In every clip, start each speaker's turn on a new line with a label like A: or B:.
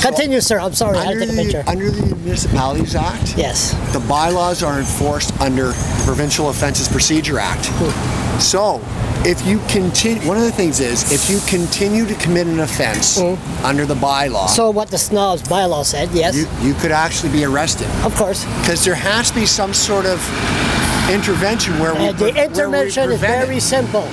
A: Continue, sir. I'm sorry. I had to take a picture.
B: Under the Municipalities Act,
A: yes,
B: the bylaws are enforced under the Provincial Offences Procedure Act. So, if you continue, one of the things is, if you continue to commit an offence under the bylaw.
A: So what the snob's bylaw said, yes.
B: You could actually be arrested.
A: Of course.
B: Because there has to be some sort of intervention where we
A: the intervention is very simple.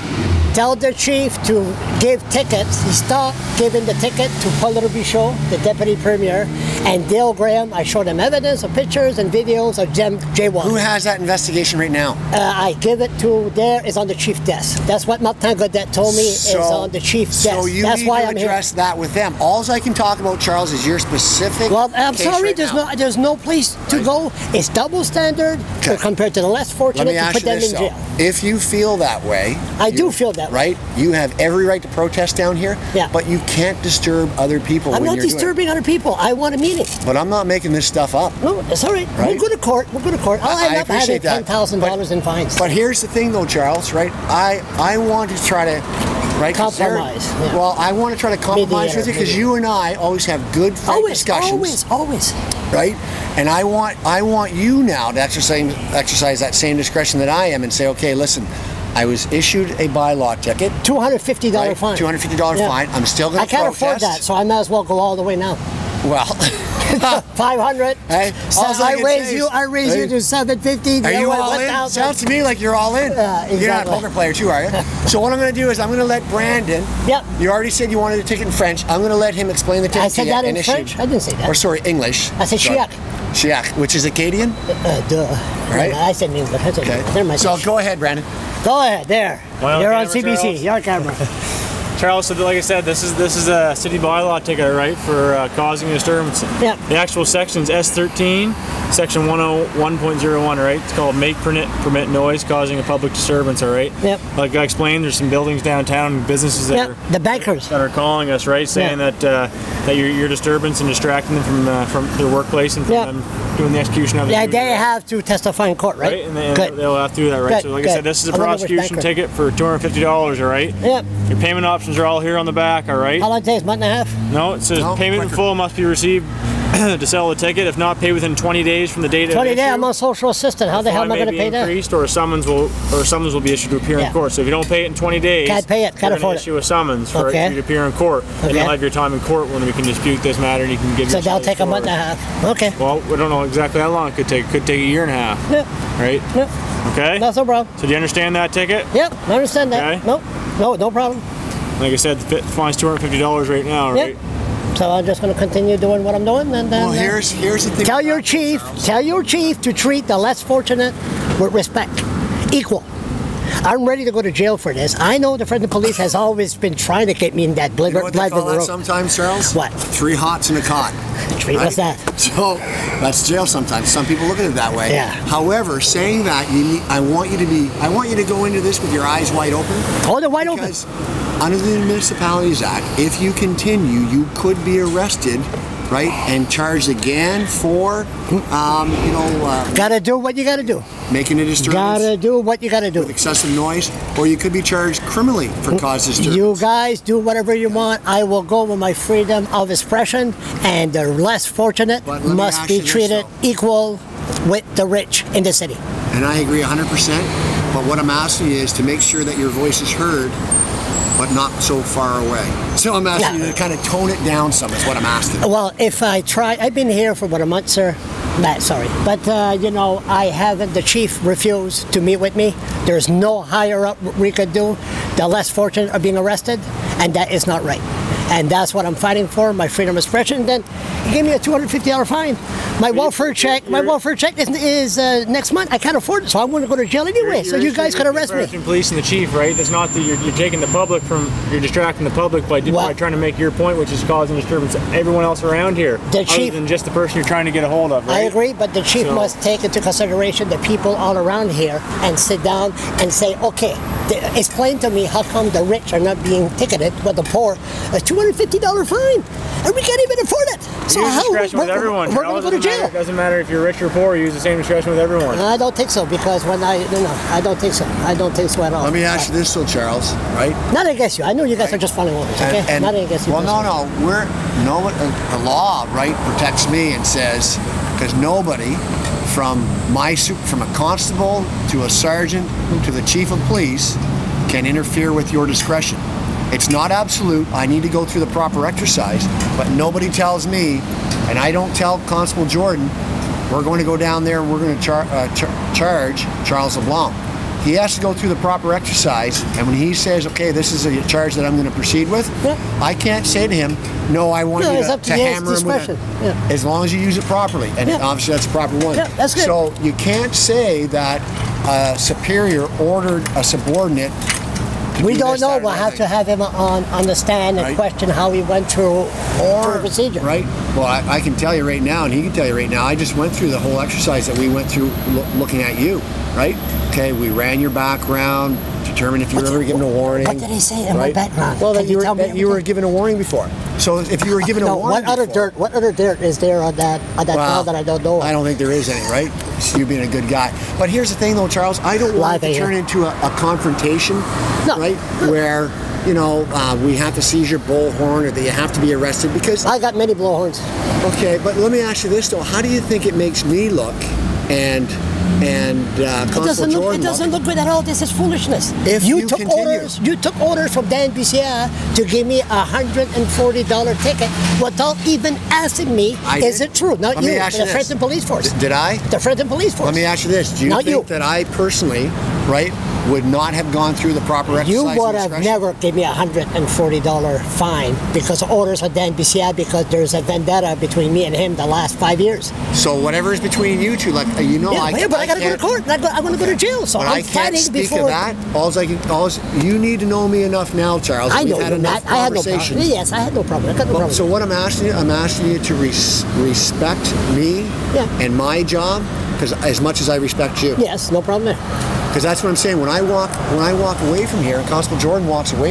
A: Tell the chief to give tickets. He stopped giving the ticket to Paul Bichot, the deputy premier, and Dale Graham. I showed them evidence of pictures and videos of them jaywalking.
B: Who has that investigation right now?
A: I give it to there. Is on the chief desk. That's what Martin Godet told me is on the chief desk.
B: So you
A: That's
B: need
A: why
B: to
A: I'm
B: address that with them. All I can talk about, Charles, is your specific.
A: Well, I'm sorry.
B: Right
A: there's no place to go. It's double standard compared to the less fortunate to put them in jail.
B: If you feel that way,
A: I do feel that way.
B: Right? You have every right to protest down here.
A: Yeah.
B: But you can't disturb other people.
A: I'm not disturbing other people. I want a meeting.
B: But I'm not making this stuff up.
A: No, it's all right. We'll go to court. We'll go to court. I'll end up having $10,000 in fines.
B: But here's the thing, though, Charles. Right? I want to try to. Right,
A: compromise. Yeah.
B: Well, I want to try to compromise with you because you and I always have good discussions.
A: Always.
B: Right, and I want you now to exercise that same discretion that I am and say, okay, listen, I was issued a bylaw ticket,
A: $250 fine.
B: $250 fine. I'm still going to protest.
A: I can't afford that, so I might as well go all the way now.
B: Well,
A: 500.
B: Hey,
A: so I raise you to 750.
B: Are you all in? Sounds to me like you're all in.
A: Exactly.
B: You're not a poker player too, are you? So what I'm going to do is I'm going to let Brandon.
A: Yep.
B: You already said you wanted a ticket in French. I'm going to let him explain the ticket.
A: I said that in French. I didn't say that.
B: Or sorry, English.
A: I said Chiac.
B: Chiac, which is Acadian.
A: Duh.
B: Right.
A: I said English. Okay.
B: So go ahead, Brandon.
A: Go ahead. There. You're on CBC.
C: Charles.
A: Your camera.
C: Charles, so like I said, this is a city bylaw ticket, right, for causing a disturbance.
A: Yeah.
C: The actual section is S13, section 101.01, right? It's called make permit noise causing a public disturbance, all right?
A: Yep.
C: Like I explained, there's some buildings downtown and businesses that
A: the bankers
C: that are calling us, right, saying that your disturbance and distracting them from their workplace and from them doing the execution of it.
A: Yeah, they have to testify in court, right?
C: And they'll have to do that, right? So like I said, this is a prosecution ticket for $250, all right?
A: Yep.
C: Your payment options are all here on the back, all right?
A: How long it takes? Month and a half?
C: No, it says payment in full must be received to sell the ticket. If not, pay within 20 days from the date of 20
A: days. I'm a social assistant. How the hell am I going to pay that?
C: Increased, or a summons will be issued to appear in court. So if you don't pay it in 20 days,
A: can't pay it. Can't afford it.
C: Issue a summons for you to appear in court, and you'll have your time in court when we can dispute this matter, and you can give.
A: So that'll take a month and a half. Okay.
C: Well, we don't know exactly how long it could take. It could take a year and a half.
A: Yep.
C: Right.
A: Yep.
C: Okay.
A: That's no problem.
C: So do you understand that ticket?
A: Yep, I understand that. Okay. No problem.
C: Like I said, the fine's $250 right now, right?
A: So I'm just going to continue doing what I'm doing, and then.
B: Well, here's the thing.
A: Tell your chief to treat the less fortunate with respect, equal. I'm ready to go to jail for this. I know the Fredericton police has always been trying to get me in that
B: blood. You know what they call that sometimes, Charles?
A: What?
B: 3 hots in a cot.
A: What's that?
B: So that's jail sometimes. Some people look at it that way.
A: Yeah.
B: However, saying that, I want you to go into this with your eyes wide open.
A: Oh, they're wide open.
B: Because under the Municipalities Act, if you continue, you could be arrested, right, and charged again for,
A: gotta do what you gotta do.
B: Making a disturbance.
A: Gotta do what you gotta do.
B: With excessive noise, or you could be charged criminally for causing disturbance.
A: You guys do whatever you want. I will go with my freedom of expression, and the less fortunate must be treated equal with the rich in the city.
B: And I agree 100%, but what I'm asking you is to make sure that your voice is heard, but not so far away. So I'm asking you to kind of tone it down some, is what I'm asking.
A: Well, if I try, I've been here for about a month, sir. Sorry. But, I haven't, the chief refused to meet with me. There's no higher up we could do. The less fortunate are being arrested, and that is not right. And that's what I'm fighting for, my freedom of expression. Then he gave me a $250 fine. My welfare check is next month. I can't afford it, so I'm going to go to jail anyway. So you guys could arrest me.
C: Police and the chief, right? It's not that you're taking the public you're distracting the public by trying to make your point, which is causing disturbance to everyone else around here, other than just the person you're trying to get a hold of, right?
A: I agree, but the chief must take into consideration the people all around here and sit down and say, okay, explain to me how come the rich are not being ticketed, but the poor, a $250 fine, and we can't even afford it. So
C: use discretion with everyone.
A: We're going to go to jail.
C: It doesn't matter if you're rich or poor. You use the same discretion with everyone.
A: I don't think so, because when I don't think so. I don't think so at all.
B: Let me ask you this, though, Charles. Right?
A: Not against you. I know you guys are just funny ones. Okay. Not against you.
B: Well, the law, right, protects me and says, because nobody, from a constable to a sergeant to the chief of police, can interfere with your discretion. It's not absolute. I need to go through the proper exercise, but nobody tells me, and I don't tell Constable Jordan, we're going to go down there and we're going to charge Charles LeBlanc. He has to go through the proper exercise, and when he says, okay, this is a charge that I'm going to proceed with, I can't say to him, no, I want you to hammer him with it. As long as you use it properly, and obviously that's the proper one.
A: Yeah, that's good.
B: So you can't say that a superior ordered a subordinate.
A: We don't know. We'll have to have him on the stand and question how he went through the procedure.
B: Right. Well, I can tell you right now, and he can tell you right now, I just went through the whole exercise that we went through looking at you, right? Okay, we ran your background, determined if you were ever given a warning.
A: What did he say in my background?
B: Well, that you were given a warning before. So if you were given a warning
A: what other dirt is there on that file that I don't know of?
B: I don't think there is any, right? It's you being a good guy. But here's the thing, though, Charles. I don't want it to turn into a confrontation, right? Where, we have to seize your bullhorn or that you have to be arrested because...
A: I got many blowhorns.
B: Okay, but let me ask you this, though. How do you think it makes me look and Constable Jordan...
A: It doesn't look good at all. This is foolishness.
B: If you
A: took orders from Dan BCA to give me a $140 ticket without even asking me, is it true? Not you, the Fredericton Police Force.
B: Did I?
A: The Fredericton Police Force.
B: Let me ask you this. Do you think that I personally, right, would not have gone through the proper exercise?
A: You would have never given me a $140 fine because of orders of Dan BCA, because there's a vendetta between me and him the last 5 years.
B: So whatever is between you two, but I
A: got to go to court. I'm going to go to jail. So I'm fighting before.
B: But I can't speak of that. You need to know me enough now, Charles.
A: I know you're not. I had no problem. Yes, I had no problem. I got no problem.
B: So what I'm asking you to respect me and my job, because as much as I respect you.
A: Yes, no problem there.
B: Because that's what I'm saying. When I walk away from here, and Constable Jordan walks away